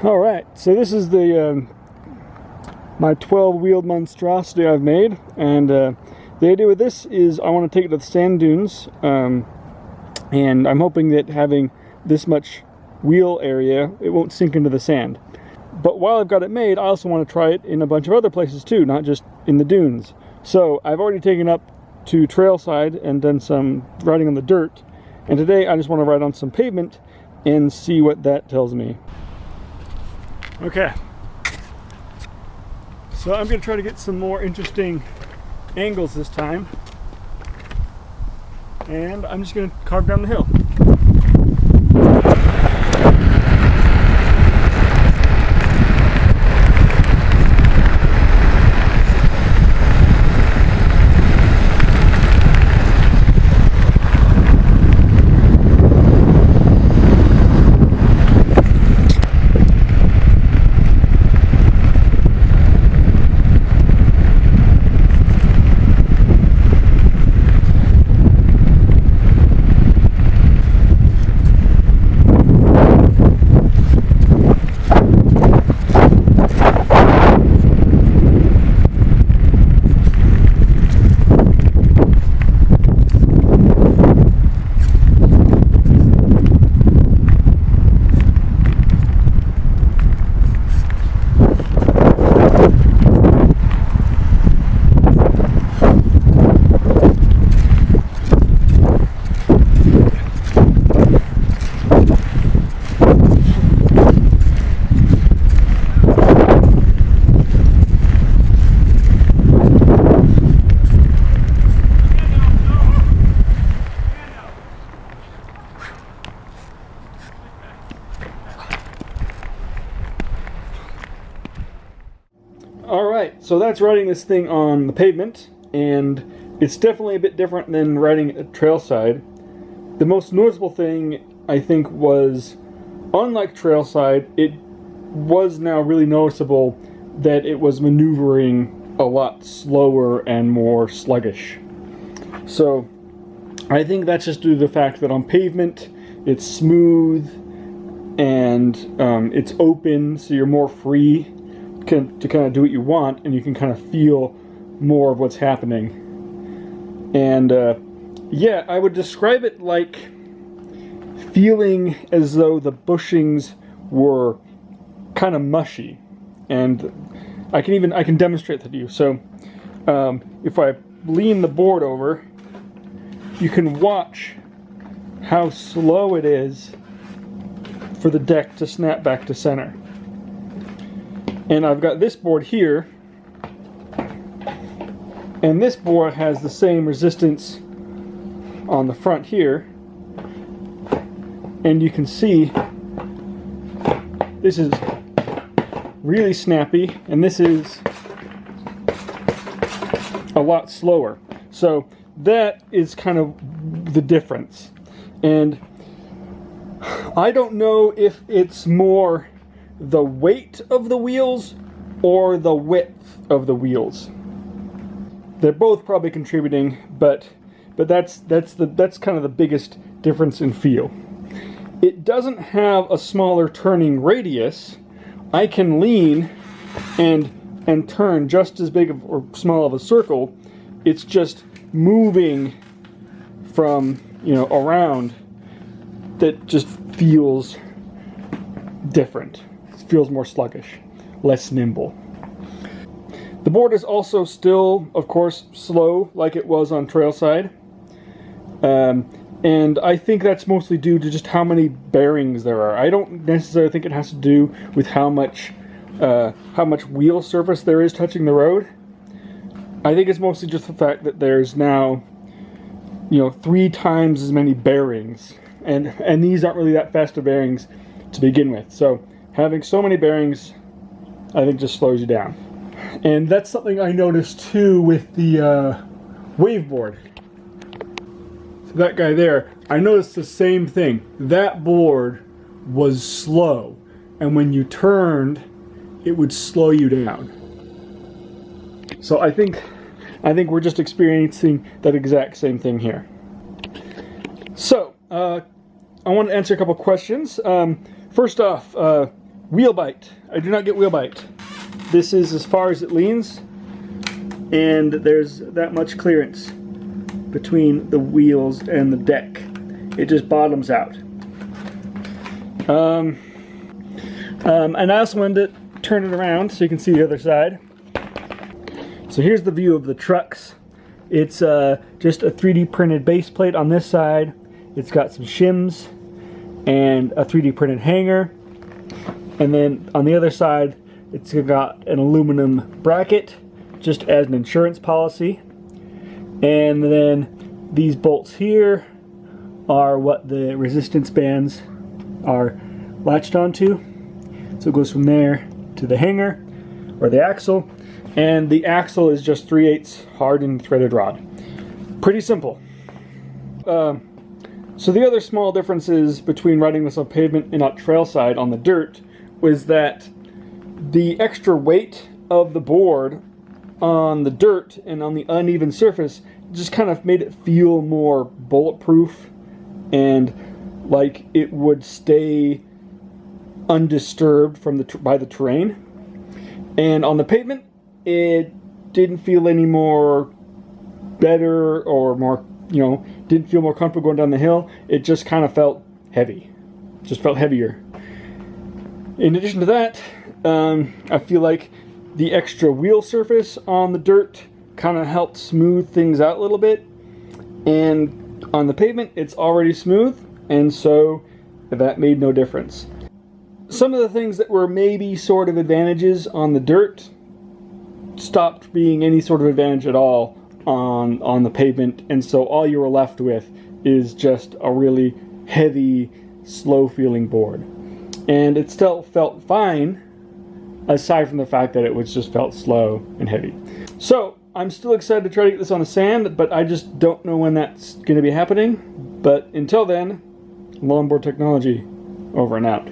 Alright, so this is the my 12-wheeled monstrosity I've made, and the idea with this is I want to take it to the sand dunes, and I'm hoping that having this much wheel area, it won't sink into the sand. But while I've got it made, I also want to try it in a bunch of other places too, not just in the dunes. So I've already taken up to trailside and done some riding on the dirt, and today I just want to ride on some pavement and see what that tells me. Okay, so I'm going to try to get some more interesting angles this time, and I'm just going to carve down the hill. Alright, so that's riding this thing on the pavement, and it's definitely a bit different than riding a trailside. The most noticeable thing, I think, was, unlike trailside, it was now really noticeable that it was maneuvering a lot slower and more sluggish. So, I think that's just due to the fact that on pavement, it's smooth, and it's open, so you're more free to kind of do what you want, and you can kind of feel more of what's happening. And yeah, I would describe it like feeling as though the bushings were kind of mushy, and I can demonstrate that to you. So if I lean the board over, you can watch how slow it is for the deck to snap back to center. And I've got this board here, and this board has the same resistance on the front here, and you can see this is really snappy, and this is a lot slower. So that is kind of the difference. And I don't know if it's more the weight of the wheels or the width of the wheels. They're both probably contributing, but that's kind of the biggest difference in feel. It doesn't have a smaller turning radius. I can lean and turn just as big or small of a circle. It's just moving from, around, that just feels different. Feels more sluggish, less nimble. The board is also still, of course, slow like it was on trailside, and I think that's mostly due to just how many bearings there are. I don't necessarily think it has to do with how much wheel surface there is touching the road. I think it's mostly just the fact that there's now 3 times as many bearings, and these aren't really that fast of bearings to begin with. So having so many bearings, I think, just slows you down. And that's something I noticed too with the wave board. So that guy there, I noticed the same thing. That board was slow, and when you turned, it would slow you down. So I think we're just experiencing that exact same thing here. So I want to answer a couple questions. First off, Wheel bite. I do not get wheel bite. This is as far as it leans, and there's that much clearance between the wheels and the deck. It just bottoms out. And I also wanted to turn it around so you can see the other side. So here's the view of the trucks. It's just a 3D printed base plate on this side. It's got some shims and a 3D printed hanger. And then on the other side, it's got an aluminum bracket, just as an insurance policy. And then these bolts here are what the resistance bands are latched onto. So it goes from there to the hanger, or the axle. And the axle is just 3/8 hardened threaded rod. Pretty simple. So the other small differences between riding this on pavement and on trail side on the dirt was that the extra weight of the board on the dirt and on the uneven surface just kind of made it feel more bulletproof and like it would stay undisturbed from by the terrain. And on the pavement, it didn't feel any more better or more, didn't feel more comfortable going down the hill. It just kind of felt heavy. Just felt heavier. In addition to that, I feel like the extra wheel surface on the dirt kind of helped smooth things out a little bit. And on the pavement, it's already smooth, and so that made no difference. Some of the things that were maybe sort of advantages on the dirt stopped being any sort of advantage at all on the pavement, and so all you were left with is just a really heavy, slow feeling board. And it still felt fine, aside from the fact that it was just felt slow and heavy. So I'm still excited to try to get this on the sand, but I just don't know when that's going to be happening. But until then, Longboard Technology, over and out.